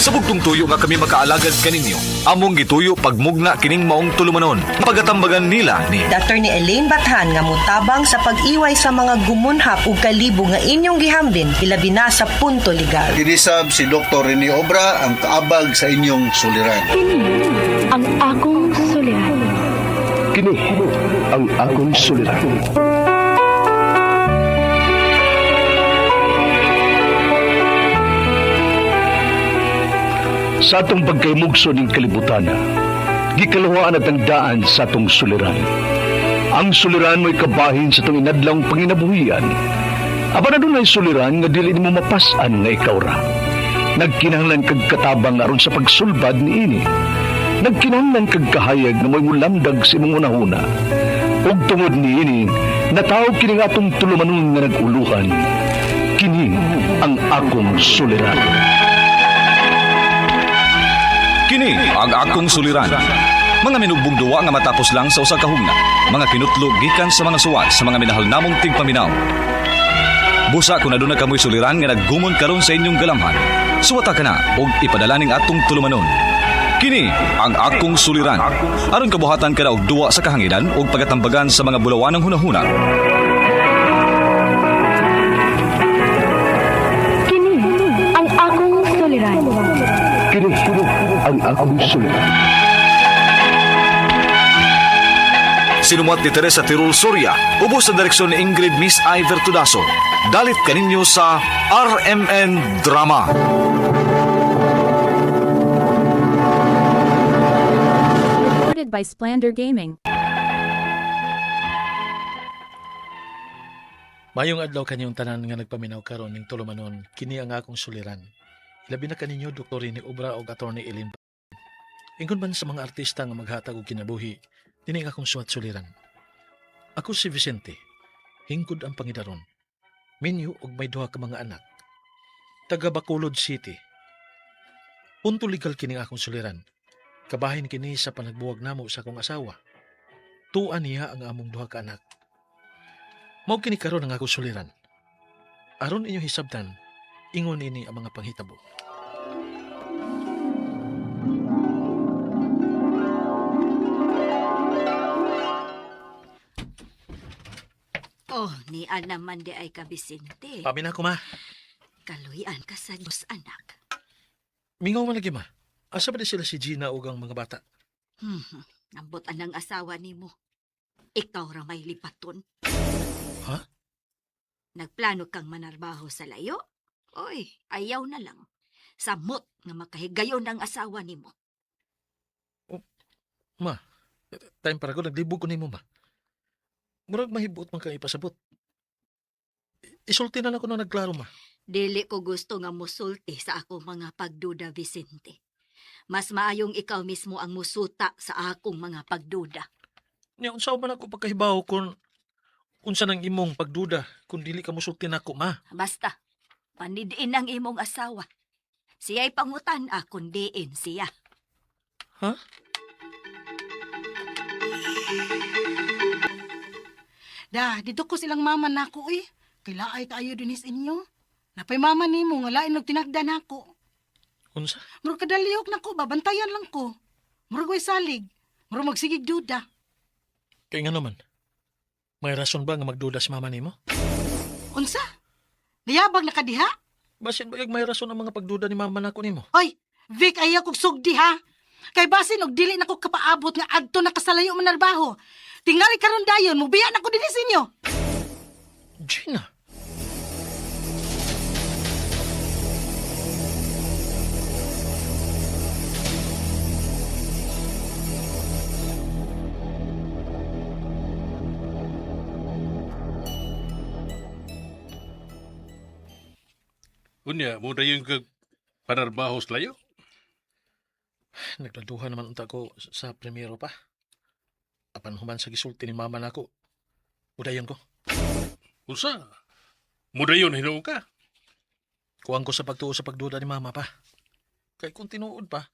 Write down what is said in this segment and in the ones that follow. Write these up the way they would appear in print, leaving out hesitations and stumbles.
Sa bugtong tuyo nga kami makaalagad kaninyo, among gituyo pagmugna kining maong tulumanon. Pagatambagan nila ni Dr. ni Elaine Bathan nga mutabang sa pag-iway sa mga gumunhap ug kalibo nga inyong gihambin hilabi na sa punto legal. Kinisab si Dr. Rene Obra ang kaabag sa inyong suliran. Ang akong suliran. Kini ang akong suliran. Sa atong pagkaymugso ng kalibutan, gikalawaan at ang daan sa atong suliran. Ang suliran mo'y kabahin sa itong inadlang panginabuhian. Aba na doon ay suliran nga dili mo mapasan nga ikaw ra. Nagkinahanglan kag katabang aron sa pagsulbad ni ini. Nagkinahanglan kag kahayag na mo'y mulamdag sa imong unahuna. Ug tungod ni ini, natawag kini nga atong tulumanon nga naguluhan. Kini ang akong suliran. Kini ang akong suliran. Mga minugbong duwa nga matapos lang sa usa ka hugna. Mga kinutlog gikan sa mga suwat sa mga minahal namong tigpaminaw. Busa kung aduna kamoy suliran nga naggumon karon sa inyong galamhan, suwata ka na og ipadala ning atong tulumanon. Kini ang akong suliran. Aron kabuhatan ka na og duwa sa kahanginan og pagatambagan sa mga bulawanang hunahuna. Kini ang akong suliran. Kini ang akong suliran. Sinumat ni Teresa Tirul Soria, ubos sa direksyon ni Ingrid Miss Iver Tudaso. Dalit kaninyo sa RMN Drama. Recorded by Splander Gaming. Mayong adlaw kanyong tanan nga nagpaminaw karon ning tulumanon, kini ang akong suliran. Labi na kaninyo Dr. Rene Obra o Atty. Elaine Bathan. Ingon man sa mga artista nga maghatag og kinabuhi, dini ang akong suwat suliran. Ako si Vicente, hingkod ang pangidaron. Minyo og may duha ka mga anak. Taga Bacolod City. Punto legal kini ang akong suliran. Kabahin kini sa panagbuwag namo sa akong asawa. Tuan niya ang among duha ka anak. Mao kini karon ang akong suliran. Aron inyo hisabtan, ingon ini ang mga panghitabo. Oh, ni naman di ay ka, Vicente. Pamin ako, ma. Kaluyan ka sa Diyos, anak. Mingaw man lagi, ma. Asa ba di sila si Gina o ang mga bata? Nambot ang asawa ni mo. Ikaw ra may lipaton. Ha? Nagplano kang manarbaho sa layo? Oy, ayaw na lang. Samot nga makahigayon ng asawa ni mo. Ma, time para ko, naglibog ko ni mo, ma. Murag mahibot man kang ipasabot. Isulti na lang ko nung nagklaro, ma. Dili ko gusto nga musulti sa akong mga pagduda, Vicente. Mas maayong ikaw mismo ang musuta sa akong mga pagduda. Niya, unsaw man ako pagkahibaw kung unsa nang imong pagduda kung dili ka musulti na ako, ma. Basta, panidiin ang imong asawa. Siya'y pangutan akong diin siya. Ha? Dito ko silang mama nako eh. Kilaay kaayo dinis inyo. Napay mama nimo nga lain og tinagda nako. Unsa? Murag kadaliyok nako, babantayan lang ko. Murag way salig. Murag magsigig duda. Kaya nga naman, may rason ba nga magduda si mama nimo? Unsa? Nayabag na kadiha? Basin ba yung may rason ang mga pagduda ni mama nako nimo? Hoy, Vic, ayaw kong sugdi ha. Kay basin og dili na ko kapaabot nga adto na kasalayo manarbaho. Tingali karon dayon, mubiya na ko dinis inyo. Gina. Unya, muna yung panarbahos layo. Nagladuhan naman unta ko sa primero pa. Apan human sa gisulti ni mama nako. Udayon ko. Usa, muda yun, hinuong ka. Kuwang ko sa pagtuo sa pagduda ni mama pa. Kay kung tinuod pa,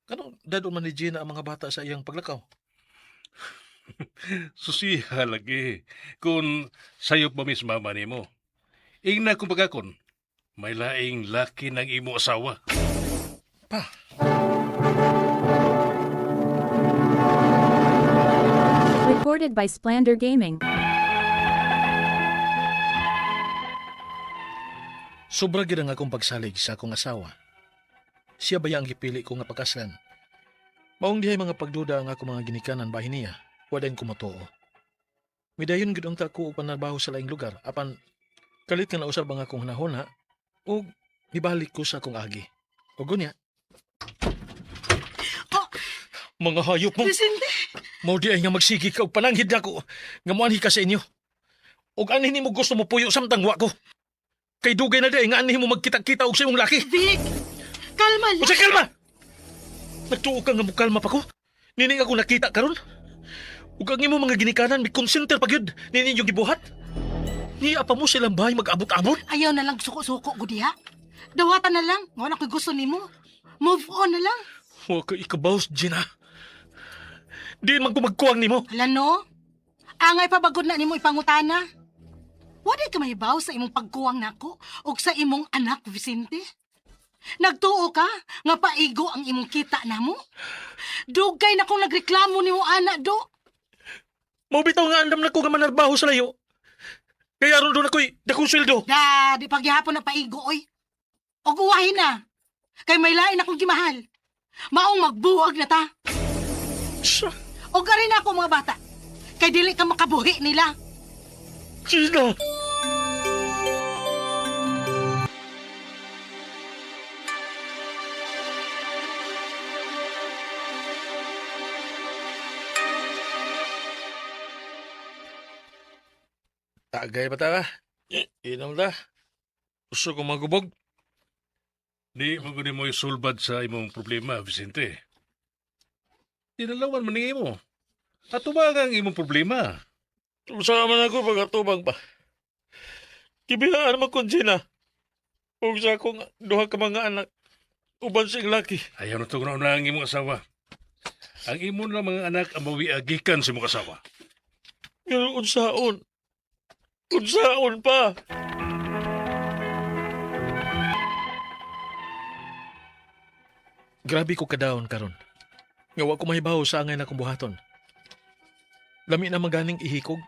kano dadon man ni Gina ang mga bata sa iyang paglakaw? Susiha lagi. Kung sayop ba mis mama ni mo. Ingna kung bagakon, may laing laki ng imo asawa. Pa. Recorded by Splander Gaming. Sobra gid ang akong pagsalig sa akong asawa. Siya ba ang gipili ko nga pagkaslan? Maong dihay mga pagduda ang akong mga ginikanan bahin niya. Wadain ko matuo. Midayon gid unta ko og panarbaho sa laing lugar apan kalit nga nausab ang akong hunahuna ug nibalik ko sa akong agi. O gunya. Oh, Mga hayop mo! Vicente! Mao di ay nga magsigi ka og pananghid ako nga moanhi ka sa inyo. Og anhin nimo gusto mo puyo samtang wa ko. Kay dugay na di ay nga anhin mo magkita-kita og sa imong laki. Vic! Kalma lang! Usa kalma! Nagtuo ka nga mo kalma pa ko. Nining ako nakita karon. Ug ang imo mga ginikanan may konsenter pa gyud nining yung gibuhat. Niya pa mo silang bahay mag-abot-abot. Ayaw na lang suko-suko, Gudiha. Dawatan na lang. Nga ako'y gusto nimo. Move on na lang. Wa ka ikabaws, Gina. Di man ko magkuwang nimo. Hala no? Angay pa bagod na nimo ipangutana. Wala ka mahibaw sa imong pagkuwang nako o sa imong anak, Vicente. Nagtuo ka nga paigo ang imong kita namo. Dugay na kong nagreklamo nimo ana do. Mao bitaw nga andam na ko nga manarbaho sa layo. Kaya ron doon ako'y dakong sweldo. Da, di pagyapon na paigo oy. Og uwahin na. Kay may lain akong gimahal. Maong magbuwag na ta. Sa, Og gari na ako mga bata. Kay dili ka makabuhi nila. Gina! Tagay ba ta? Inom ta. Gusto ko magubog. Di mo gani mo isulbad sa imong problema, Vicente. Tinalawan man ni mo. Atubang ang imong problema. Sama man ako pag-atubang pa. Kibiyaan naman kong Gina. Huwag sa akong duha ka mga anak. Uban sa laki. Ayaw na ito na ang imong asawa. Ang imong na mga anak ang mawiagikan sa imong asawa. Pero unsaon. Unsaon pa. Grabe ko kadawon karon. Nga wa ko mahibaw sa angay na kong buhaton. Lami na maganing ihikog.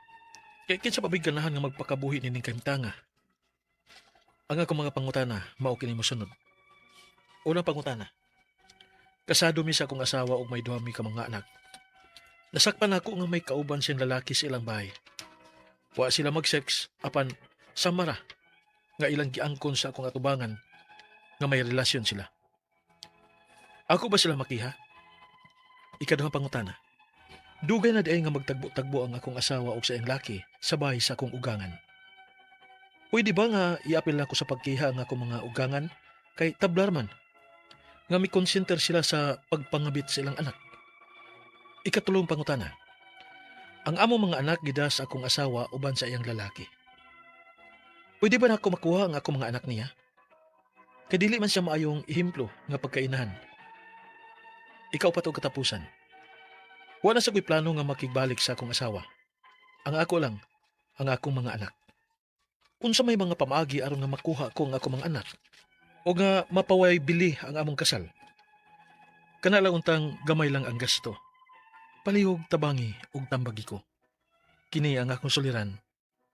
Kaya kinsa pabig ganahan nga magpakabuhi nining kahimtanga. Ang ako mga pangutana, mao kini mo sunod. Unang pangutana. Kasado mi sa akong asawa ug may duha mi ka mga anak. Nasakpan ako nga may kauban siyang lalaki sa ilang bahay. Wa sila mag-sex apan samara nga ilang giangkon sa akong atubangan nga may relasyon sila. Ako ba sila makiha? Ikaduhang pangutana. Dugay na diay nga magtagbo-tagbo ang akong asawa ug sa iyang laki sa bahay sa akong ugangan. Pwede ba nga iapil na ko sa pagkiha ang akong mga ugangan kay tablarman nga may konsenter sila sa pagpangabit sa ilang anak? Ikatulong pangutana. Ang among mga anak gidas akong asawa uban sa iyang lalaki. Pwede ba na ako makuha ang akong mga anak niya? Kay dili man siya maayong ihimplo nga pagkainahan. Ikaw pa to katapusan. Wala sa ko'y plano nga makigbalik sa akong asawa. Ang ako lang, ang akong mga anak. Unsa may mga pamaagi aron nga makuha ko ang akong mga anak o nga mapaway bili ang among kasal. Kana lang untang gamay lang ang gasto. Palihog tabangi ug tambagi ko. Kini ang akong suliran,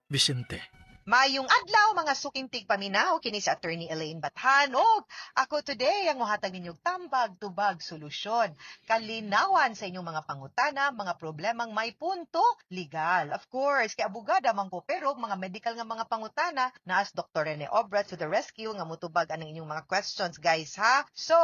Vicente. Mayong adlaw mga sukintig paminaw kini sa Attorney Elaine Bathan og ako today ang mohatag ninyong tambag tubag solusyon kalinawan sa inyong mga pangutana, mga problemang may punto legal. Of course, kay abogada man ko pero mga medical nga mga pangutana naas Dr. Rene Obra to the rescue nga mutubag anang inyong mga questions guys ha. So,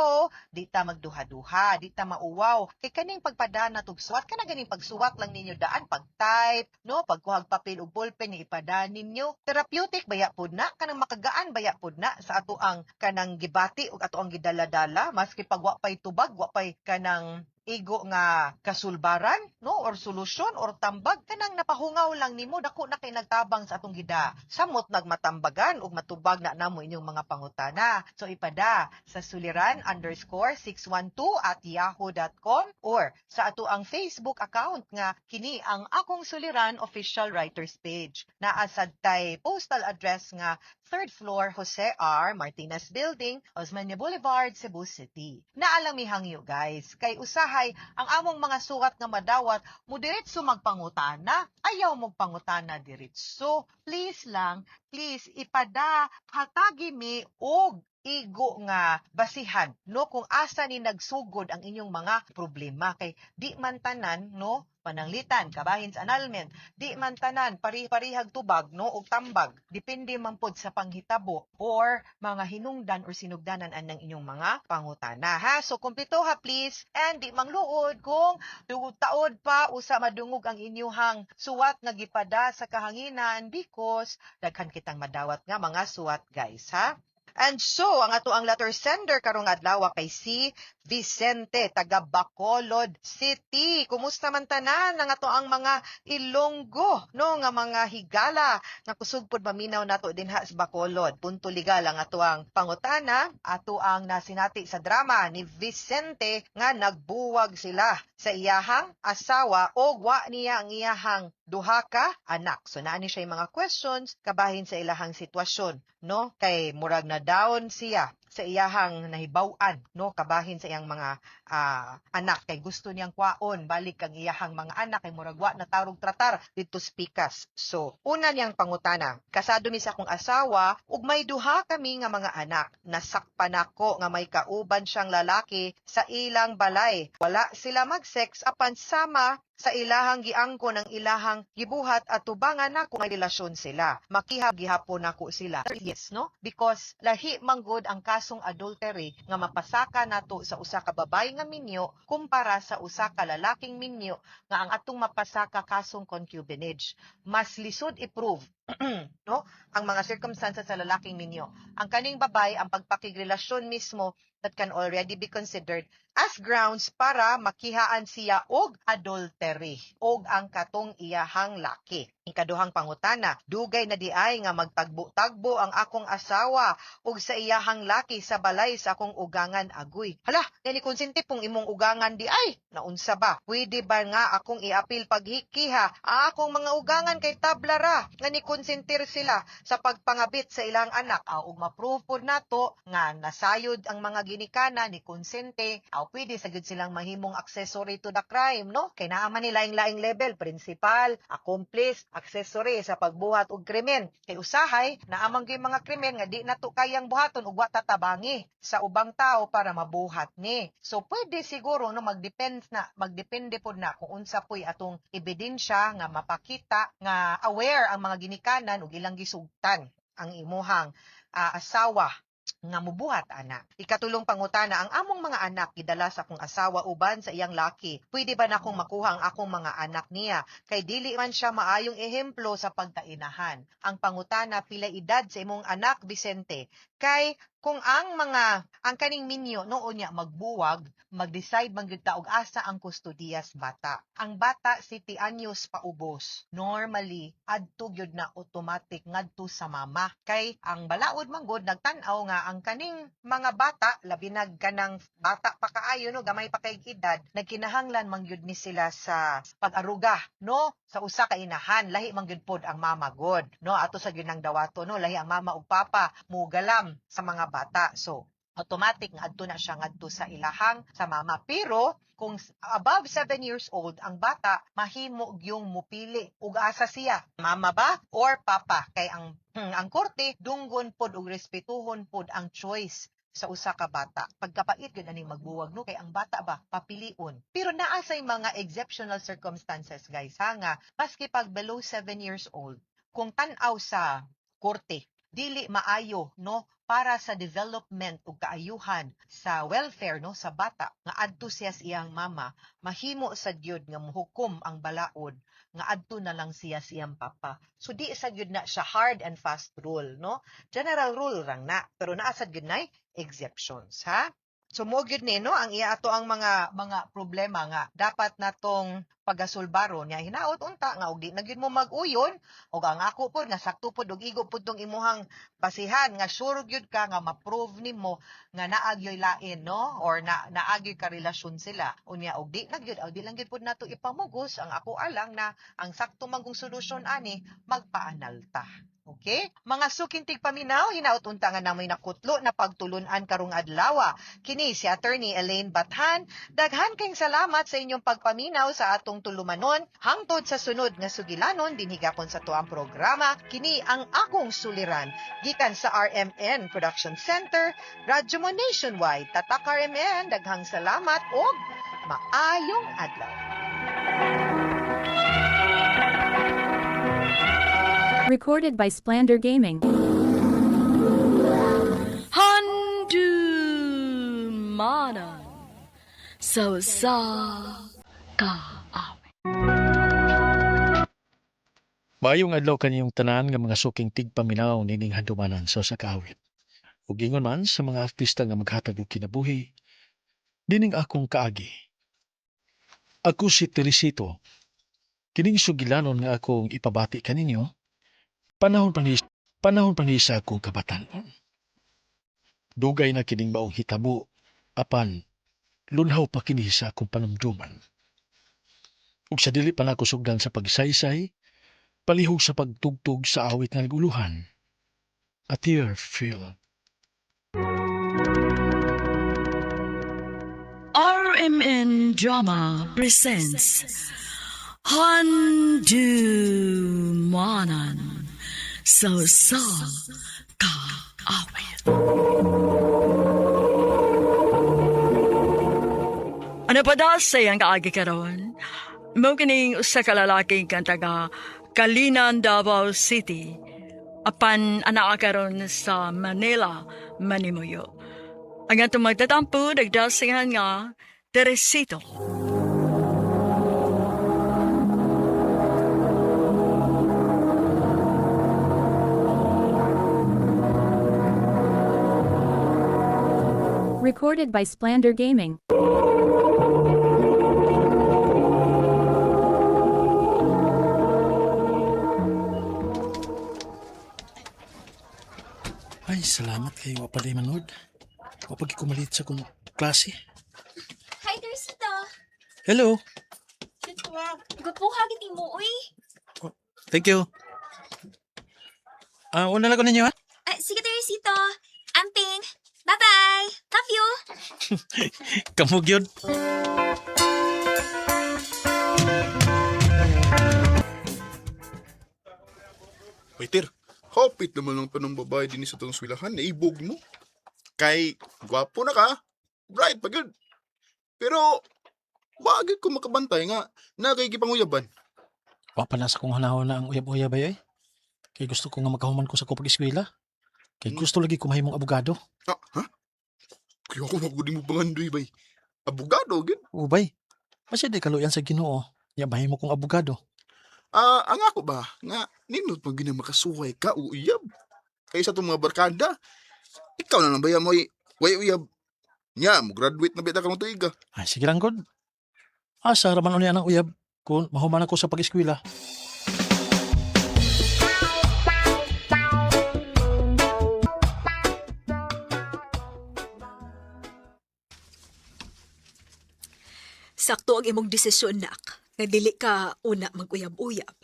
di ta magduha-duha, di ta mauwaw. Kay kaning pagpadana tug suwat kana ganing pagsuwat lang ninyo daan pag-type, no, pagkuhag papel ug ballpen ni ipadaan ninyo. Therapeutic baya pud na kanang makagaan baya pud na sa ato ang kanang gibati ug ato ang gidala-dala maski pag wa pay tubag wa pay kanang igo nga kasulbaran no or solusyon or tambag kanang napahungaw lang nimo dako na kay nagtabang sa atong gida samot nagmatambagan ug matubag na namo inyong mga pangutana. So ipada sa suliran_612@yahoo.com or sa ato ang Facebook account nga kini ang Akong Suliran official writers page. Naa sad tay postal address nga 3rd floor Jose R. Martinez Building, Osmeña Boulevard, Cebu City. Naalami hangyo guys, kay usahay ang among mga sukat nga madawat mo diretso magpangutana, ayaw mo pangutana diretso. Please lang, please ipada hatagi mi og igo nga basihan no kung asa ni nagsugod ang inyong mga problema kay di man tanan no pananglitan kabahin sa annulment di man tanan pari-parihag tubag no og tambag depende man pod sa panghitabo or mga hinungdan or sinugdanan anang inyong mga pangutana ha. So kumpleto ha please, and di mangluod kung taod pa usa madungog ang inyuhang suwat nga gipada sa kahanginan because daghan kitang madawat nga mga suwat guys ha. And so, ang ato ang letter sender karong adlaw kay si Vicente, taga Bacolod City. Kumusta man tanan ang ato ang mga Ilonggo, no, nga mga higala nga kusog pod maminaw nato dinha sa Bacolod. Punto legal ang ato ang pangutana, ato ang nasinati sa drama ni Vicente nga nagbuwag sila sa iyahang asawa o wa niya ang iyahang duha ka anak. So naani siya yung mga questions kabahin sa ilahang sitwasyon, no? Kay murag na down siya sa iyahang nahibaw-an, no, kabahin sa iyang mga anak kay gusto niyang kwaon balik ang iyahang mga anak kay murag wa na tarog tratar dito spikas. So una niyang pangutana, kasado mi sa akong asawa ug may duha kami nga mga anak. Nasakpan ako nga may kauban siyang lalaki sa ilang balay, wala sila mag-sex apan sama sa ilahang giangko ng ilahang gibuhat at tubangan na kung may relasyon sila. Makihab gihapon nako sila. Yes, no? Because lahi manggod ang kasong adultery nga mapasaka nato sa usa ka babae nga minyo kumpara sa usa ka lalaking minyo nga ang atong mapasaka kasong concubinage. Mas lisod i-prove no ang mga circumstances sa lalaking minyo. Ang kaning babae ang pagpakigrelasyon mismo that can already be considered as grounds para makihaan siya og adultery og ang katong iyahang laki. Ikaduhang pangutana, dugay na di ay nga magtagbo-tagbo ang akong asawa og sa iyahang laki sa balay sa akong ugangan agoy. Hala, ni konsente pong imong ugangan di ay, naunsa ba? Pwede ba nga akong iapil paghikiha ang akong mga ugangan kay tablara nga ni konsentir sila sa pagpangabit sa ilang anak? Og ma-prove pod nato nga nasayod ang mga ginikana ni konsente, pwede sagud silang mahimong accessory to the crime, no? Kay naa man nila laing level, principal, accomplice, accessory sa pagbuhat og krimen. Kay usahay naamang gyud mga krimen nga di nato kayang buhaton ug wa tatabangi sa ubang tao para mabuhat ni. So pwede siguro no magdepende pod na kung unsa poy atong ebidensya nga mapakita nga aware ang mga ginikanan ug ilang gisugtan ang imuhang asawa nga mubuhat ana. Ikatulong pangutana, ang among mga anak gidala sa akong asawa uban sa iyang laki. Pwede ba na akong makuha ang akong mga anak niya? Kay dili man siya maayong ehemplo sa pagkainahan. Ang pangutana, pila edad sa imong anak Vicente? Kay kung ang kaning minyo noon niya magbuwag, mag-decide man gyud ta og asa ang kustodiya sa bata. Ang bata 7 anyos paubos. Normally adto gyud na automatic ngadto sa mama. Kay ang balaod man gud nagtan-aw nga ang kaning mga bata labi nag kanang bata pa kaayo no gamay pa kay edad, nagkinahanglan man gyud ni sila sa pag-aruga no sa usa ka inahan. Lahi man gyud pod ang mama god no ato sa gyud nang dawato no lahi ang mama ug papa mugalam sa mga bata. So automatic nga adto na siya ngadto sa ilahang sa mama. Pero kung above 7 years old ang bata, mahimo gyung mupili ug asa siya, mama ba or papa. Kay ang korte dunggon pod ug respetuhon pod ang choice sa usa ka bata. Pagkapait gyud aning magbuwag no kay ang bata ba papilion. Pero naa say mga exceptional circumstances guys ha nga maski pag below 7 years old kung tan-aw sa korte dili maayo no para sa development ug kaayuhan sa welfare no sa bata nga adto siya sa iyang mama, mahimo sa gyud nga muhukom ang balaod nga adto na lang siya sa iyang papa. So di sa gyud na siya hard and fast rule no. General rule rang na pero naa sad gyud nay exceptions ha. Sumugid ni no ang iya ato ang mga problema nga dapat natong pagasulbaro niya hinaot unta nga og di na gyud mo mag-uyon og ang ako pod nga sakto pod og igo pod tong imuhang basihan nga sure gyud ka nga ma-prove nimo nga naagyoy lain no or naagyoy ka relasyon sila unya og di lang gyud pod nato ipamugos ang ako alang na ang sakto man kong solusyon ani magpaanalta. Okay? Mga suking tigpaminaw, hinaot unta nga namoy nakutlo na pagtulunan karong adlaw. Kini si Attorney Elaine Bathan. Daghan kayong salamat sa inyong pagpaminaw sa atong tulumanon. Hangtod sa sunod nga sugilanon, dinhigakon sa tuang programa. Kini ang akong suliran. Gikan sa RMN Production Center, Radyo mo Nationwide. Tatak RMN, daghang salamat o maayong adlaw. Recorded by Splander Gaming. Handumanan. So sa ka. Maayong adlaw kaniyong tanan nga mga suking tigpaminaw nining handumanan sa kaawit. Ug ingon man sa mga artista nga maghatag og kinabuhi, dining akong kaagi. Ako si Teresito. Kining sugilanon nga akong ipabati kaninyo, panahon pa ni sa akong kabatan. Dugay na kining maong hitabo, apan lunhaw pa kini sa akong panumduman. Ug sa dili pa nako sugdan sa pagsaysay, palihog sa pagtugtog sa awit nga naguluhan. A tear feel. RMN Drama presents Handumanan. So sa ka. Ano pa daw sayang kaagi karon? Mo kining usa ka lalaki kang taga Kalinan, Davao City. Apan anak karon sa Manila, Manimuyo. Ang atong magtatampo nagdasingan nga Teresito. Recorded by Splander Gaming. Ay, salamat kayo wapalay manood. Wapag kumalit sa kong klase. Hi, Teresita. Hello. Gupuha giti mo, uy. Thank you. Una lang ko ninyo ha? Sige, Teresita. Amping. Bye-bye. Love you. Kamog yun. Waiter, hopit naman lang tanong babae din sa itong swilahan, naibog mo. Kay, gwapo na ka, bright pa good. Pero, bakit ko makabantay nga, nakaikipanguyaban? Wapala sa kong hanahon na ang uyab-uyab ay. Kay gusto ko nga magkahuman ko sa kupag-eskwela. Kay gusto lagi ko mahimong abogado. Ha? Kaya ako magudi mo pangandoy, bay. Abogado, gin? Ubay, masya di kaluyan sa Ginoo. Ya mahimo kong abogado. Ang ako ba, nga, ninot pag makasuway ka, uyab. Kaya sa itong mga barkada, ikaw na lang ba yan mo, way uyab. Nya, mo graduate na bita ka mo tuiga. Ay, sige lang, God. Asa raman ulit ang uyab kung mahuman ako sa pag-eskwela. Sakto ang imong desisyon, nak. Nga dili ka una mag-uyab-uyab.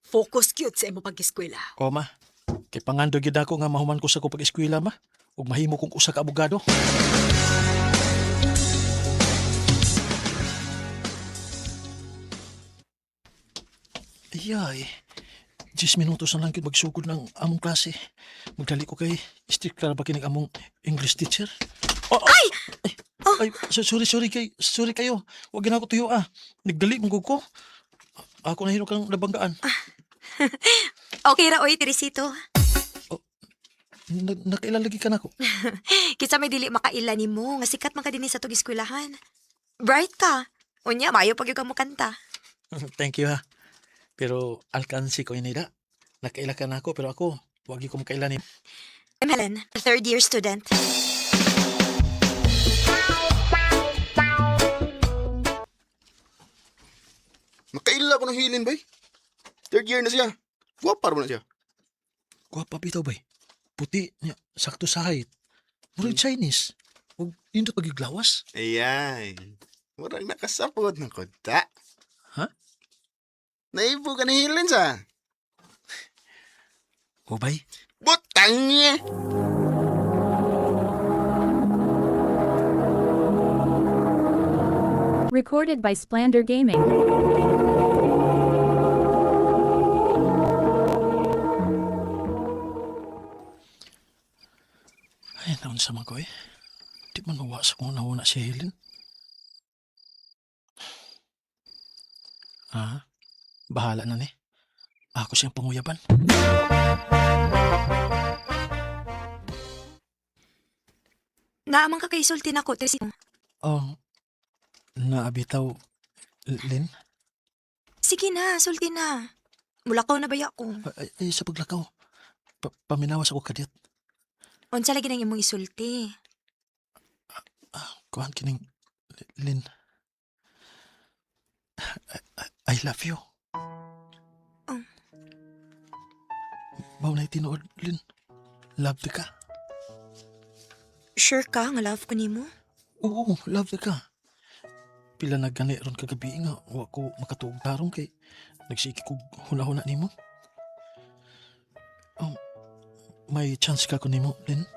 Focus cute sa imong pag-eskwela. Ma, kay pangando gyud ako nga mahuman ko sa kupag-eskwela ma. Ug mahimo kong usa ka abogado. Ayay, 10 minutos na lang gyud magsugod ng among klase. Magdali ko kay strict ba kining among English teacher. Ay! Ay, sorry kayo. Huwag na ako tuyo Nagdali mong ko. Ako na hino kang nabanggaan. Okay ra, oy, Teresito. Nakailalagi ka na ko. Kitsa may dili makaila ni mo, nga sikat man ka din sa tong eskwelahan. Bright ka. Unya, mayo pag yung kamo kanta. Thank you ha. Pero alkansi ko inida. Nakaila ka na ako, pero ako, huwag ko makaila ni. I'm Helen, a third-year student. ako ng hilin, bay. 3rd year na siya. Guwapa rin na siya. Gwapa bitaw bay. Puti niya, sakto sa height. Murag Chinese. Huwag nindot pagiglawas. Ayan. Murang nakasapot ng konta. Ha? Naibo ka ng hilin sa. O bay, Butang niya. Recorded by Splander Gaming. ay naon sa mga ko eh. Di man mawas kung nauna si Helen. Ah, bahala na ni. Ako siyang panguyaban. Naamang kakaisulti na ko, Teresito. Oh, naabitaw, Lin? Sige na, sulti na. Mulakaw na baya ko. Ay, sa paglakaw. Paminawas ako kadiyat. Unsa lagi nang imong isulti? Kuhan kining, Lin. I love you. Oh. Mao na tinuod, Lin. Love di ka. Sure ka nga love ko nimo? Oo, love di ka. Pila na gani ron kagabi nga, wa ko makatuog tarong kay nagsiki ko huna-huna nimo. May chance ka ko nimo, Lin.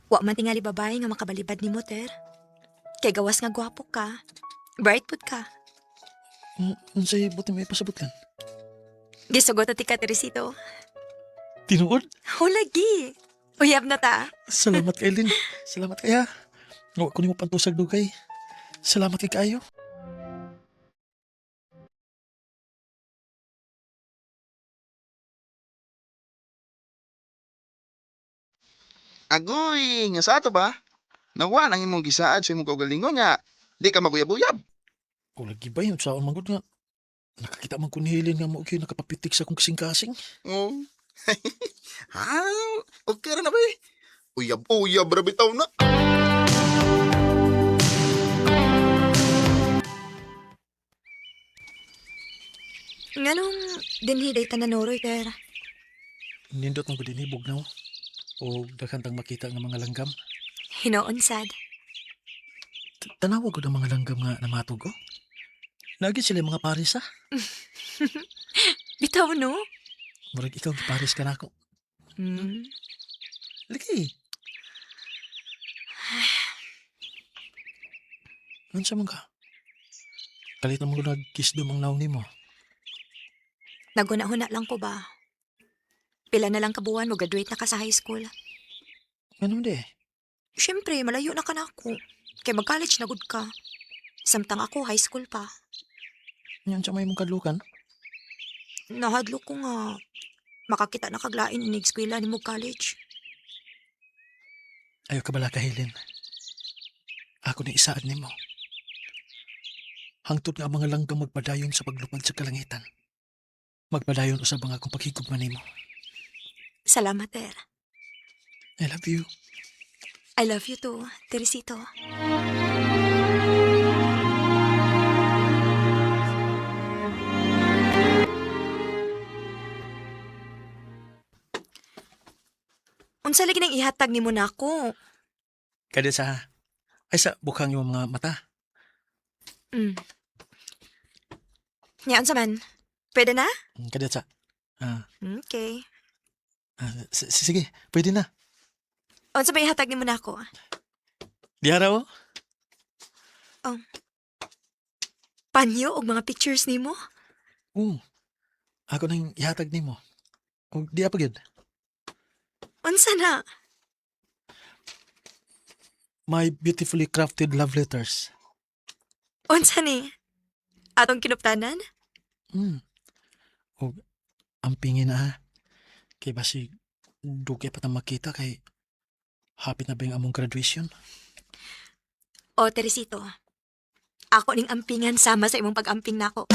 Wa man tingali babae nga makabalibad nimo, Ter. Kay gawas nga gwapo ka. Bright pud ka. Unsay buti may pasabot kan? Gisugot ti ka, Teresito. Tinuod? O lagi. Uyab na ta. Salamat kay Lin. Salamat kaya. Wa ko nimo pantusag dugay. Salamat kay kayo. Agoy, nga sa ato ba? Nawa nang imong gisaad sa imong kaugalingon nga. Di ka maguyab-uyab. O lagi ba yun? Saan magod nga? Nakakita man ko ni Helen nga mo kayo nakapapitik sa kong kasing-kasing. Oh. Ha? Okay ra na ba eh? Uyab-uyab ra bitaw na. Nganong dinhiday ta na noroy, Ter. Nindot ng gudin ibog na o dakantang makita ng mga langgam. Hinoon sad. Tanawag ko ng mga langgam nga namatog ko. Lagi sila mga paris ha. Bitaw no? Murag ikaw giparis ka na ako. Hmm. Lagi. Nansa man ka? Kalit naman ko nag-kiss doon ang naong nimo. Naguna-huna lang ko ba? Pila na lang kabuan mo graduate na ka sa high school. Ganun di. Siyempre, malayo na ka na ako. Kay mag-college na gud ka. Samtang ako, high school pa. Yan sa may mong kadlukan. Nahadlo ko nga. Makakita na kaglain ni eskwela ni mo college. Ayaw ka bala ka, Helen. Ako ni isaad nimo. Hangtod nga ang mga langgam magpadayon sa paglupad sa kalangitan. Magpadayon usab ang akong paghigugma nimo. Salamat, Ter. I love you. I love you too, Teresito. Unsa lagi nang ihatag nimo nako? Kada sa... Ay sa bukhang yung mga mata. Nya unsa man? Pwede na? Kada sa... Okay. Sige, pwede na. Unsa ba ihatag nimo nako? Di araw? Panyo og mga pictures nimo? Oo. Ako nang ihatag nimo. O di apa gyud. Unsa na? My beautifully crafted love letters. Unsa ni? Atong kinuptanan? O ampingin na. Kay basi dugi pa tang makita kay hapit na ba yung among graduation? O, Teresito. Ako ning ampingan sama sa imong pag-amping nako.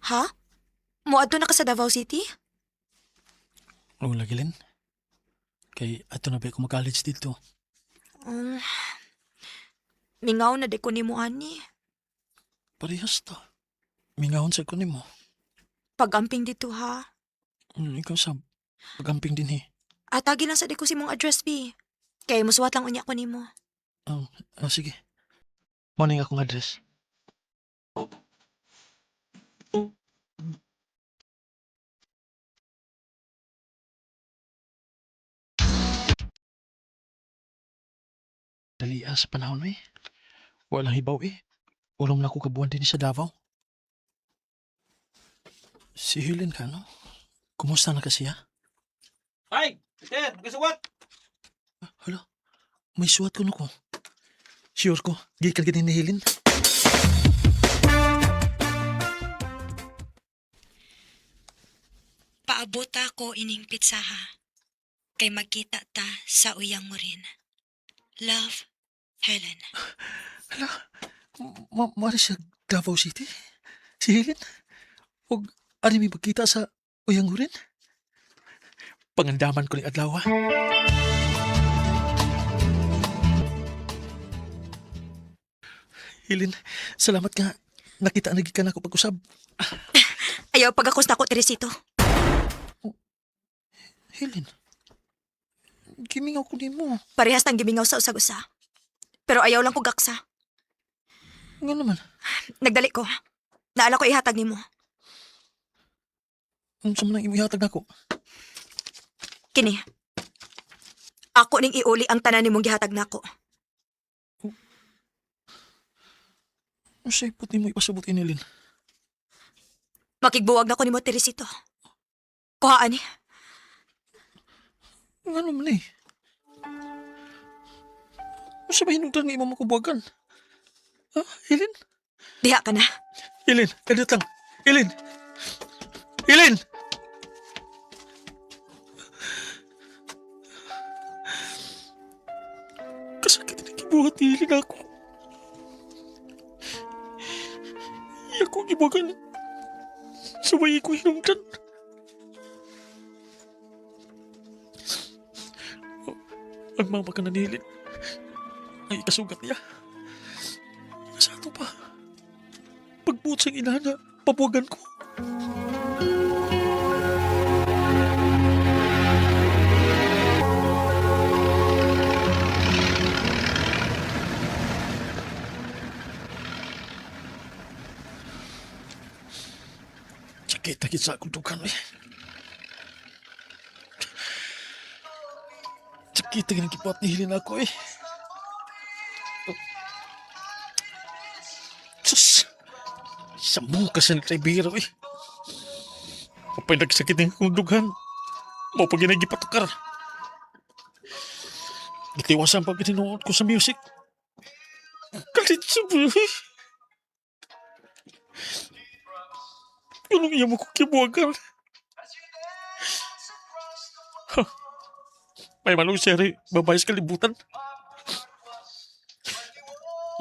Ha? Moadto na ka sa Davao City? Oo lagi, Lin. Kay ato na ba ako mag-college dito? Mingaw na di ko ni mo, ani. Parehas to. Mingahon sa ko nimo. Pagamping dito, ha? Ikaw sa pagamping din Atagi lang sa di ko si mong address, B. Kaya musuwat lang unya ko ni mo. Sige. Morning akong address. Dali sa panahon eh. Walang hibaw eh. Ulam na ako kabuan din sa Davao. Si Helen ka, no? Kumusta na kasi, ha? Ay! Peter! Nagkasuwat! Hala, may suwat ko na ko. Sure ko, gikan ka din ni Helen. Paabot ako ining pizza, ha? Kay magkita ta sa uyang mo rin. Love, Helen. Hala, mari siya Davao City? Si Helen? Huwag ari may magkita sa uyang rin? Pangandaman ko ni adlaw, ha? Helen, salamat nga. Nakita na gikan ako pag-usab. Ayaw pagakos na ko, Teresito. Helen, gimingaw ko din mo. Parehas nang gimingaw sa usag-usa. Pero ayaw lang ko gaksa. Nga naman. Nagdali ko. Naala ko ihatag ni mo. Ano sa manang imihatag na ko? Kini. Ako ning iuli ang tanan nimong gihatag nako. Ano siya ipot ni mo ipasabot inilin? Makigbuwag na ko nimo, Teresito. Kuhaan ni. Nga naman eh. Ano siya ba hinugdan ng imong makubuwagan? Ha, Helen? Diha ka na. Helen, edit lang. Helen! Helen! Kasakit na kibuhat ni Helen ako. Iyak ko gibuwagan. Sabay ko hinugdan. Ang mama ka na ni Helen. Ang ikasugat niya. Sa ato pa. Pagbuot siyang inana, papuwagan ko. Sakit sa akong dukan eh. Sakit ang kipat ni Helen ako eh. Sus! Sambo ka sa nagsibiro eh. Kapag nagsakit ng akong dugan, mo pag ginagipatukar. Gitiwasan pag tinuod ko sa music. Kalit sa buhay. Anong iya mo ko kibuwagan? May manong siya rin, babae sa kalibutan.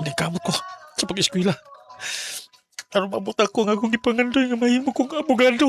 Hindi kamot ko sa pag-eskwila. Ano mabot ako nga kung ipangandoy nga mahimo kong abogado.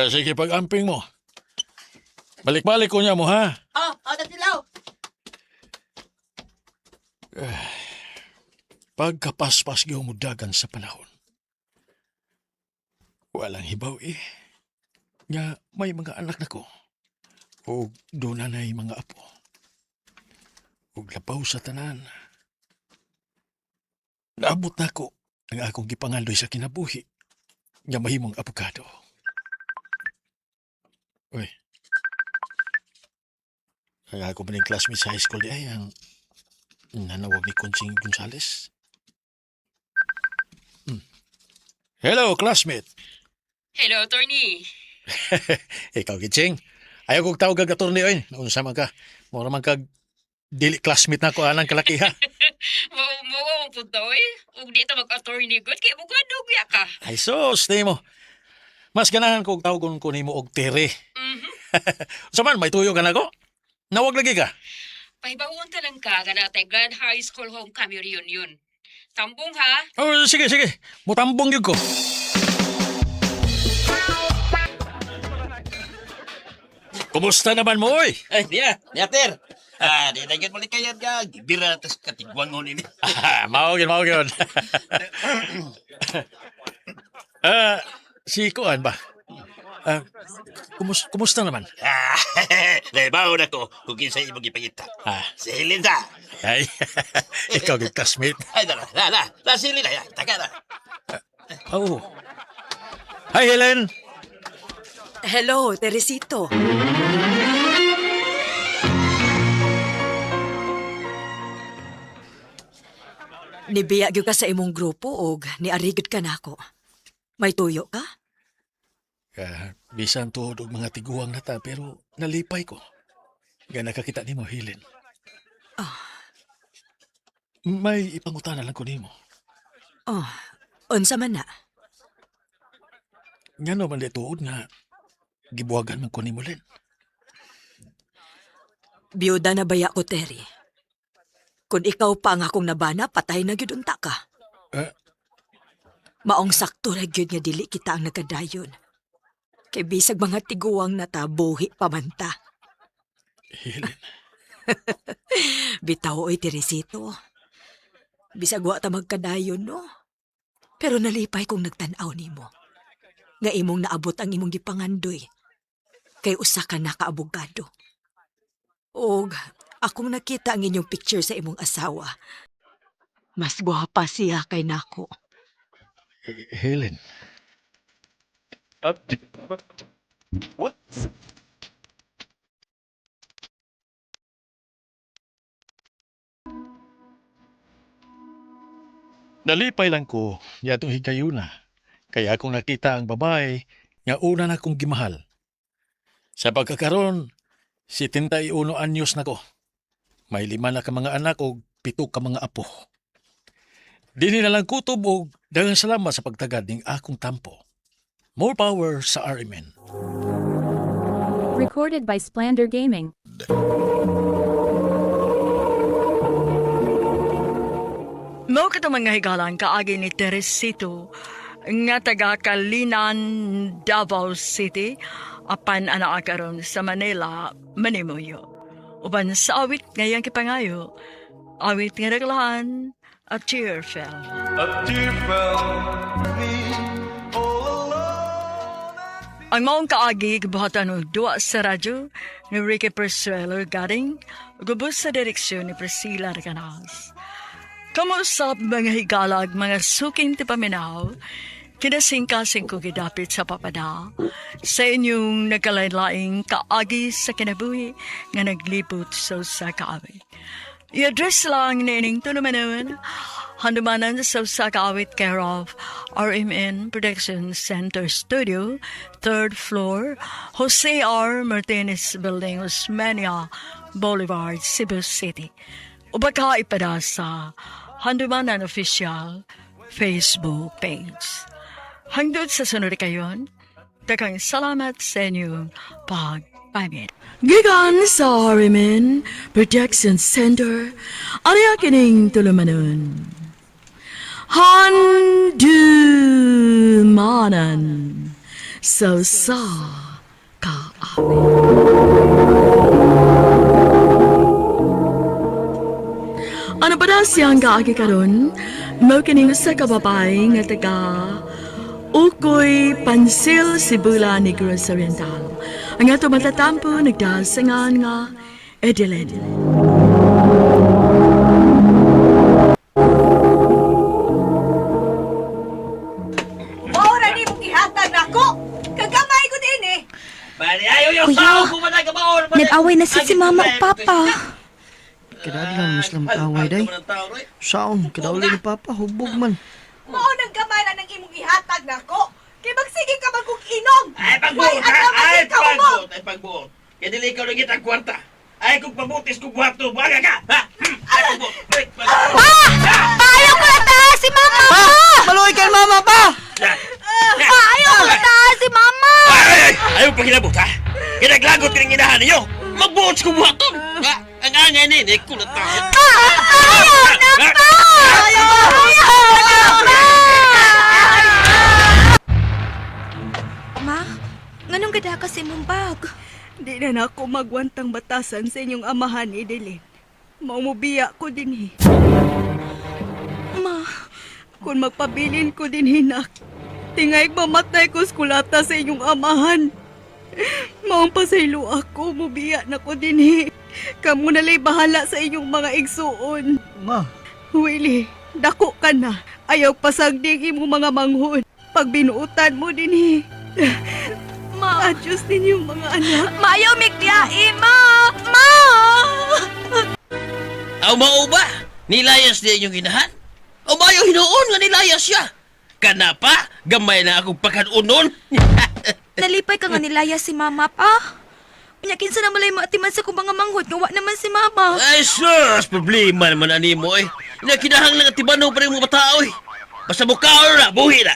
Sige, pag-amping mo. Balik-balik ko niya mo, ha? Tatilaw. Pagkapaspas giumudagan sa panahon. Walang hibaw eh. Nga may mga anak na ko. O doon na mga apo. O labaw sa tanan. Naabot na ko ang akong gipangandoy sa kinabuhi. Nga mahimong abogado. Uy. Ang ako ba ng classmate sa high school di ay ang nanawag ni Conching Gonzales? Hello, classmate. Hello, attorney. Ikaw, Gitsing. Ayaw kong tawag kag attorney oy. Unsa man ka? Mura man kag dili classmate na ko anang kalakiha. Mo po daw eh. Huwag dito mag-attorney good. Kaya mo ganong ka. Ay sos, mo. Mas ganahan kong tawagon ko nimo og Tere. Sa man, may tuyo ka na ko? Nawag lagi ka? Pahibawon ta lang ka ganatay Grand High School Homecoming Reunion. Tambong ha? Oh, sige. Mutambong yun ko. Kumusta naman mo, oy? Ay, Ter. Di na yun balik kayan ka. Bira tas katigwang ko nini. Mao yun. Si Kuan ba? Kumusta naman? Lebaw na ko kung kinsa imong ipagita. Si Linda. Ay, ikaw yung classmate. Ay, dala. Si Linda. Taka na. Oh. Hi, Helen. Hello, Teresito. Nibiya gyud ka sa imong grupo og niarigid ka nako. May tuyo ka? Bisan tuod og mga tiguang na ta, pero nalipay ko. Nga nakakita ni mo, Helen. May ipangutana lang ko ni mo. Oh, unsa man na? Nga naman di tuod nga, gibuwagan man ko ni mo, Len. Biyuda na baya ko, Terry. Kung ikaw pa ang akong nabana, patay na gyud unta ka. Maong sakto ra gyud nga dili kita ang nagkadayon. Kay bisag mga tiguang na ta, buhi pamanta. Helen. Bitaw oy, Teresito. Bisag wa ta magkadayon, no? Pero nalipay kong nagtanaw nimo. Nga imong naabot ang imong gipangandoy. Kay usa ka na kaabogado. Og akong nakita ang inyong picture sa imong asawa. Mas gwapa siya kay nako. Helen. What? Nalipay lang ko yatong higayuna. Kaya akong nakita ang babae nga una na kong gimahal. Sa pagkakaroon, 71 anyos na ko. May 5 na ka mga anak o 7 ka mga apo. Dini na lang kutob o daghang salamat sa pagtagad ning akong tampo. More power sa RMN. Recorded by Splander Gaming. Mao ka mga higalan kaagi ni Teresito nga taga Kalinan, Davao City, apan anak karon sa Manila, Manimuyo. Uban sa awit ngayang kipangayo, awit nga naglahan at Cheerfell. Ang maong kaagi gibuhatan ng duwa sa radyo ni Ricky Persuelo Garing, gubos sa direksyon ni Priscilla Reganas. Kamusap mga higalag, mga suking tipaminaw, kinasingkasing ko gidapit sa papada, sa inyong nagkalain-laing kaagi sa kinabuhi nga naglipot sa kaawit. I-address lang na ining tulumanon, handumanan sa kaawit care of RMN Production Center Studio, 3rd floor, Jose R. Martinez Building, Osmeña Boulevard, Cebu City. Ubaka ipada sa Handumanan Official Facebook page. Hangdod sa sunod kayon, takang salamat sa inyong pagpamit. Gigan sa RMN Protection Center, aniya kining tulumanon. Handumanan sa kaawit. Ano pa daw siyang kaagi karon? Mao kining usa ka babae nga taga Ukoy Pansil Sibula Negros Oriental. Ang ato matatampo nagdasangan nga Edeline. Maura ni mong ihatag na ako! Kagamay ko din eh! Bali, ayaw yung Kuya, tao kung managabaon. Nag-away na si mama o papa. Kadadlan mas lang mag-away day. Saon, kadawli ni Papa, hubog man. Mao nang gamay na ng imong ihatag na ako! Kay magsige ka man kong inom! Ay, pagbuot Why, ha! ano Ay, ikaw mo? pagbuot! Ay, pagbuot! Kaya dili ikaw lang itang kwarta. Ay, kung pabutis kung buhato, baga ka! Ha? Ay, pagbuot! Ay, pagbuot! Ayaw ko na taas si mama pa! Maluoy kay mama pa! Ayaw ko na taas si mama! Ay! Ayaw pa kinabot, ha? Kinaglagot ka ng inahan ninyo! Magbuot sa kung buhato! Ha? Ang angay ni, ko na tao! Ayaw na pa! Ayaw na Ma, nganong gada ka sa imong bag? Di na ako magwantang batasan sa inyong amahan, Edeline. Maumubiya ko din Ma, Kung magpabilin ko din hinak, tingay mamatay ko skulata sa inyong amahan. Maong pasaylo ako, mubiya na ko din Kamu nalay bahala sa inyong mga igsuon. Ma, Willie, dako ka na. Ayaw pasagdig mo mga manghon. Pag binuutan mo din ma, Adyos din yung mga anak. maayaw mikbiyain, ma! Ma! Aw mao ba? Nilayas niya inyong inahan? O bayo hinuon nga nilayas siya? Kana pa? Gamay na akong pakanunon? Nalipay ka nga nilaya si mama pa. Unya kinsa na malay maatiman sa kong mga manghod nga wa naman si mama. Ay sus, problema naman ani mo eh. Kinahang lang atibanon pa rin mga tao eh. Basta mukaon na, buhi na.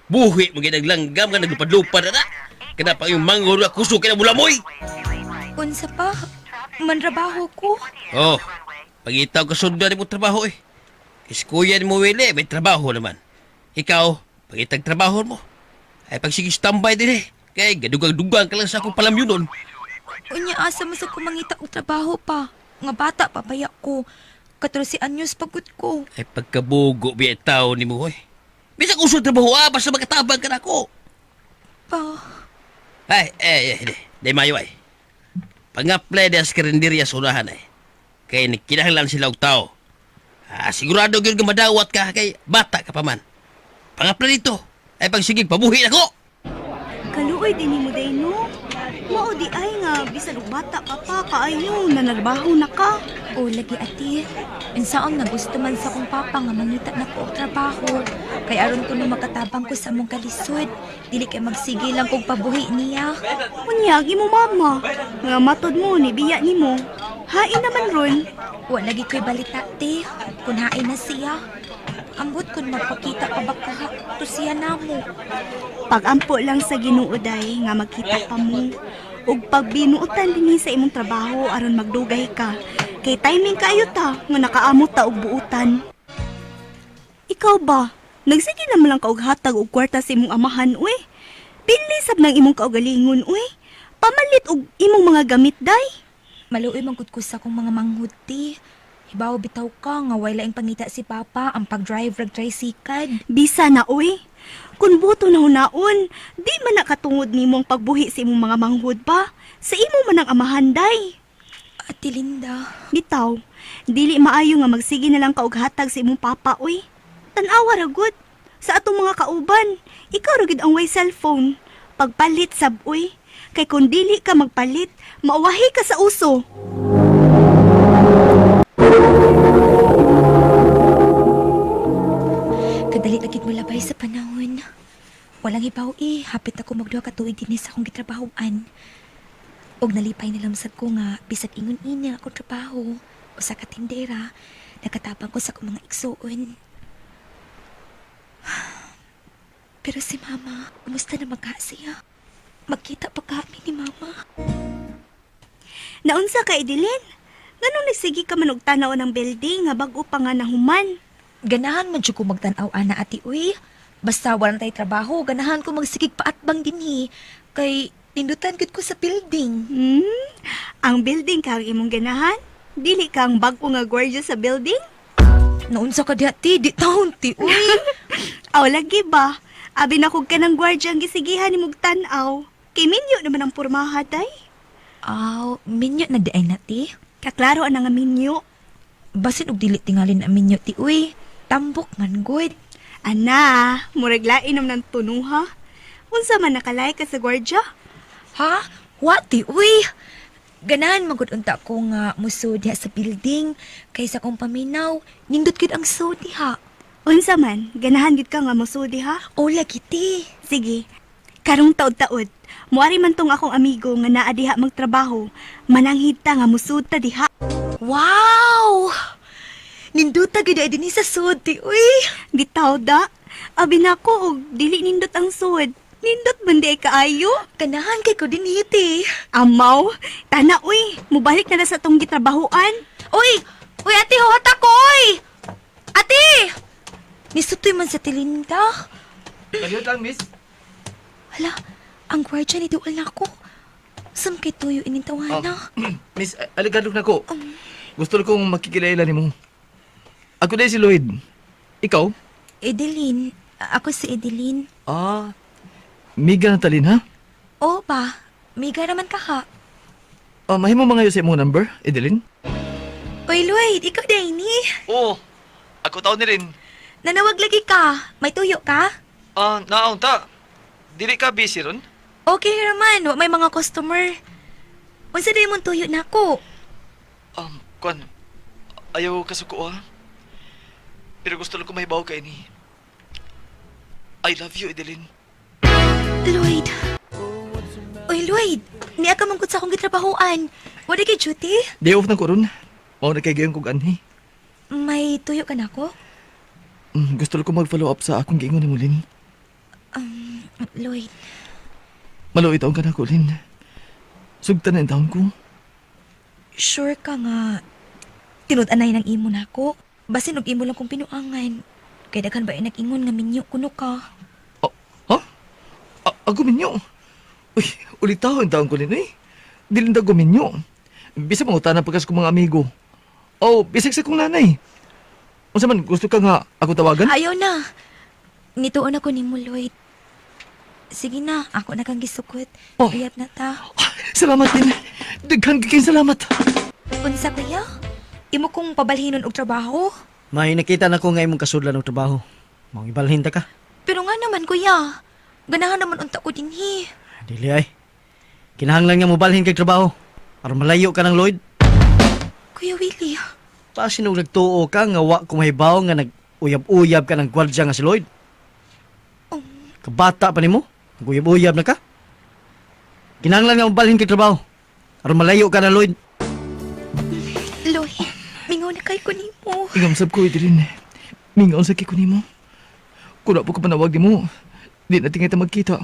Buhi mo ginaglanggam nga naglupadlupad na. Kana pa yung manghod na kusok na mulamoy. Unsa pa? Manrabaho ko. Oh, pagitaw ka sundan mo trabaho eh. Iskuya ni mo Willie, may trabaho naman. Ikaw, pagitag trabaho mo. Ay pag sige standby din eh. Kaya gadugang-dugang ka lang sa akong palamyunon. Unya asa mo sa kumangita og trabaho pa. Nga bata pa baya ko. 14 anyos pagod ko. Ay pagkabugo biya tao ni mo eh. Bisag usod trabaho basta magkatabang ka na ako. Pa. Ay, di mayo ay. Pang-apply na sa karinderya sa unahan ay. Kaya kinahanglan sila og tao. Sigurado yun ka madawat ka kay bata ka pa man. Pang-apply dito. Ay pagsigig pabuhi na ko. Kaluoy din mo day no. Mao di ay nga bisan og bata ka pa kaayo na nagbaho na ka. O lagi ati. Insaon nga gusto man sa kong papa nga mangita na ko og trabaho. Kay aron ko na makatabang ko sa mong kalisod. Dili kay magsige lang kog pabuhi niya. Unyagi mo mama. Nga matod mo ni biya nimo. Hain naman ron. Wa lagi ko'y balita te. Kung hain na siya. Ambot kun magpakita pa ba ka to siya namo. Pagampo lang sa Ginoo day nga magkita pa mo. Ug pagbinuotan dinhi sa imong trabaho aron magdugay ka. Kay timing kayo ta nga nakaamot ta og buutan. Ikaw ba? Nagsige naman lang ka og hatag og kwarta sa imong amahan uy. Pili sab nang imong kaugalingon uy. Pamalit og imong mga gamit day. Maluoy man gud ko sa akong mga manghud ti. Hibaw bitaw ka nga way laing pangita si papa ang pag-drive rag tricycle. Bisa na uy. Kung buto na hunaon, di man nakatungod nimong pagbuhi sa imong mga manghud pa. Sa imo man ang amahan day. Ate Linda. Bitaw, dili maayo nga magsige na lang ka og hatag sa imong papa uy. Tan-awa ra gud. Sa atong mga kauban, ikaw ra gid ang way cellphone. Pagpalit sab uy. Kay kung dili ka magpalit, mauwahi ka sa uso. Kadali lagit mo labay sa panahon. Walang hibaw hapit ako magduha ka tuig din sa akong gitrabahoan. Og nalipay na lamsat ko nga bisag ingon ini ako trabaho o sa katindera, nakatabang ko sa akong mga igsuon. Pero si mama, kumusta na siya? Magkita pa kami ni mama. Naunsa ka, Edeline? Nganong nagsige ka man og tanaw ng building nga bag-o pa nga nahuman? Ganahan man jud ko magtan-aw ana ati uy. Basta wala tay trabaho, ganahan ko magsigig paatbang dinhi. Kay tindutan gud ko sa building. Ang building kang imong ganahan? Dili kang bag-o nga gwardiya sa building? Naunsa ka diha ti, di taon ti, uy. Aw, lagi ba? Abi na kog ka ng gwardya ang gisigihan ni mong tanaw. Kay minyo naman ang pormaha, day. Aw, minyo na di ay na ti. Kaklaro ang nga minyo. Basin og dili tingalin ang minyo ti, uy. Tambok man, good. Ana, murag lain naman ng tunuha. Unsa man nakalay ka sa gwardya? Ha? What ti, uy? Ganahan magud unta ko nga musud diha sa building kaysa kong paminaw. Nindot gid ang sud diha. Unsa man, ganahan gid ka nga musudi ha? O lagi ti. Sige, karong taod-taod, muari man tong akong amigo nga naa diha magtrabaho, mananghid ta nga musud ta diha. Wow! Ninduta gid ay dinhi sa sud ti, uy. Bitaw da, abi na ko og dili nindot ang sud. Nindot bandi ay kaayo? Ganahan kay ko din hiti. Amaw, tana uy, mubalik na sa tong gitrabahoan. Uy! Uy, ate, huwat ako, uy! Ate! Nisutoy man sa tilinda. Kaliot lang, miss. Hala, ang gwardya ni Dual na ako. Sam kay tuyo inintawan na. Miss, aligadog na ko. Gusto kong makikilala ni mo. Ako din si Lloyd. Ikaw? Edeline. Ako si Edeline. Ah, Miga na talin, ha? Oo ba? Miga naman ka ha. Mahimo mga sa imong number, Edeline? Uy, Lloyd, ikaw din ni. Oo, ako tao ni rin. Nanawag lagi ka. May tuyo ka? Naon ta. Dili ka busy ron? Okay naman. Wa may mga customer. Unsa day mong tuyo na ako? Kwan, ayaw kasuko, ha? Pero gusto lang ko mahibaw ka ini. I love you, Edeline. Lloyd. Uy, Lloyd. Niya ka mangkot sa akong gitrabahoan. Wala kay duty? Day off na ko ron. Mao na kay gayon kog anhi. May tuyo ka na ako? Gusto lang ko mag-follow up sa akong giingon ni Mulin. Lloyd. Maluwi taon ka na ko, Lin. Sugtan na yung taon ko. Sure ka nga. Tinud-anay ng imo na ako. Basin og imo lang kong pinuangan. Kaya daghan ba ay nag-ingon nga minyo kuno ka. Ako minyo. Uy, ulit taon ko rin eh. Dilinda ko minyo. Bisa mga utana pagkas kong mga amigo. Bisag sa kong nanay. Unsa man, gusto ka nga ako tawagan? Ayaw na. Nituon ako ni mo, Lloyd. Sige na, ako na kang gisukot. Uyab na ta. Salamat din. Daghan kayong salamat. Unsa kuya? Imo kong pabalhinon og trabaho? May nakita na ko nga imong kasudlan ng trabaho. Mga ibalhin ta ka. Pero nga naman kuya. Ganahan naman unta ko dinhi. Dili ay. Kinahanglan nga mo balhin kay trabaho. Para malayo ka ng Lloyd. Kuya Willie. Pasin og nagtuo ka nga wa ko mahibaw nga nag-uyab-uyab ka ng gwardya nga si Lloyd. Kabata pa nimo? Nag-uyab-uyab na ka? Kinahanglan nga mo balhin kay trabaho. Para malayo ka ng Lloyd. Lloyd, mingaw na kay ko nimo. Ingamsab ko, Edeline. Mingaw sa kiko nimo. Kuna po ka panawag nimo. Di na tingay ta magkita.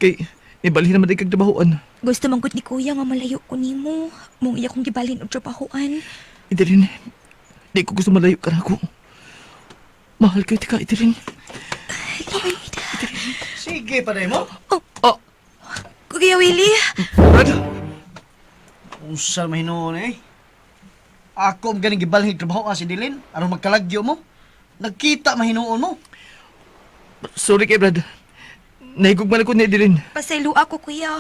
Kay, ibalhin naman di kag trabahoan. Gusto man gud ni kuya nga malayo ko nimo. Mong iya kong gibalhin og trabahoan. Edeline, di ko gusto malayo ka na ako. Mahal kayo tika, Edeline. Lloyd. Sige, panay mo. Kuya Willie. Brad! Usal mahinoon eh. Ako ang ganing gibalhin trabaho si Dilin. Anong magkalagyo mo? Nagkita mahinoon mo. Sorry kay Brad. Nahigugman ako ni Dilin. Pasaylo ako kuya.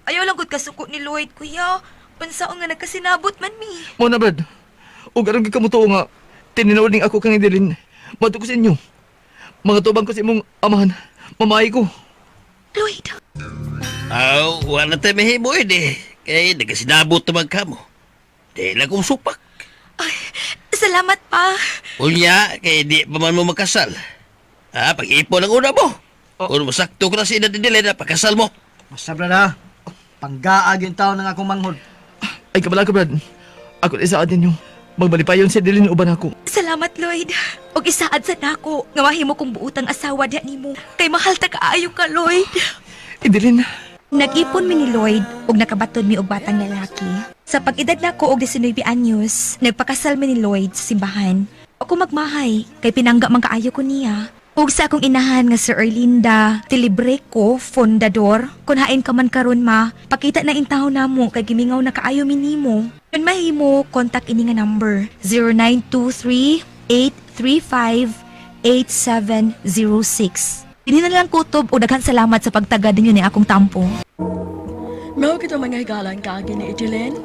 Ayaw lang gud kasuko ni Lloyd kuya. Pansaon nga nagkasinabot man mi. Mo na Brad. Ug aron gikamuto nga tininood ning ako kang Dilin. Mato ko sa inyo. Mga tubang ko sa imong amahan. Mamay ko. Lloyd. Wala tayo mahimo eh. Kaya nagkasinabot naman ka mo. Di lang kong supak. Ay, salamat pa. Unya, kaya di pa man mo magkasal. Pag-ipon ang una mo. Kung masakto ko na si Ina Didile na pagkasal mo. Basta Brad ha. Panggaag yung tao ng akong manghod. Ay kabala ka Brad. Ako isaad ninyo. Magbalipayon si Dilin uban ako. Salamat Lloyd. Og isaad sa nako nga mahimo kong buutang asawa diha nimo. Kay mahal ta kaayo ka Lloyd. Dilin. Nag-ipon mi ni Lloyd og nakabaton mi og batang lalaki. Sa pag-edad nako og 19 anyos, nagpakasal mi ni Lloyd sa simbahan. Ako magmahay kay pinangga man kaayo ko niya. Ug sa akong inahan nga si Erlinda Tilibreco, fundador, kun hain ka man karon ma, pakita na intaw namo kay gimingaw na kaayo mi nimo. Kun mahimo, contact ini nga number 0923 0917-835-8706. Hindi na lang kutob o daghang salamat sa pagtagad ninyo ni akong tampo. Mao kita mga higalan kaagi ni Edeline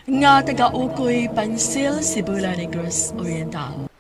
nga taga-ukoy Pansil, Cebu Negros Oriental.